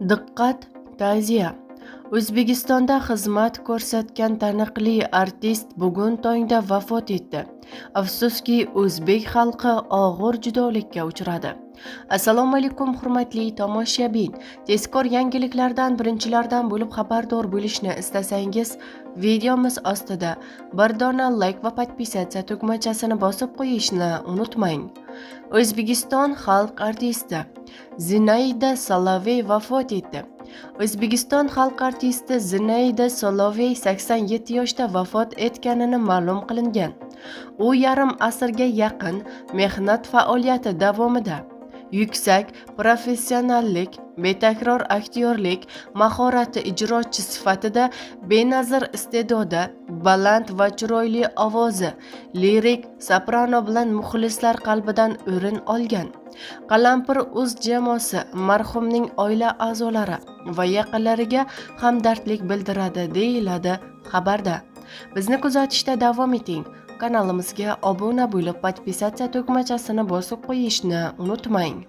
Diqqat, ta'ziya. O'zbekistonda xizmat ko'rsatgan taniqli artist bugun tongda vafot etdi. Afsuski, o'zbek xalqi og'ir judolikka uchradi. Assalomu alaykum hurmatli tomoshabin. Tezkor yangiliklardan birinchilardan bo'lib xabardor bo'lishni istasangiz, videomiz ostida bir dona like va podpisatsiya tugmachasini bosib qo'yishni unutmang. O'zbekiston xalq artisti Zinayda Solovey vafot etdi. O'zbekiston xalq artisti Zinayda Solovey 87 yoshda vafot etganini ma'lum qilingan. U yarim asrga yaqin mehnat faoliyati davomida yuksak professionallik, betakror aktyorlik mahorati ijrochi sifatida benazir iste'dodi, baland va chiroyli ovozi, lirik soprano bilan muxlislar qalbidan o'rin olgan. Qalampir o'z jamoasi, marhumning oila a'zolari va yaqinlariga hamdardlik bildiradi, deyiladi xabarda. Bizni kuzatishda davom eting. Kanalimizga obuna bo'lib, podpisatsiya tugmachasini bosib qo'yishni unutmang.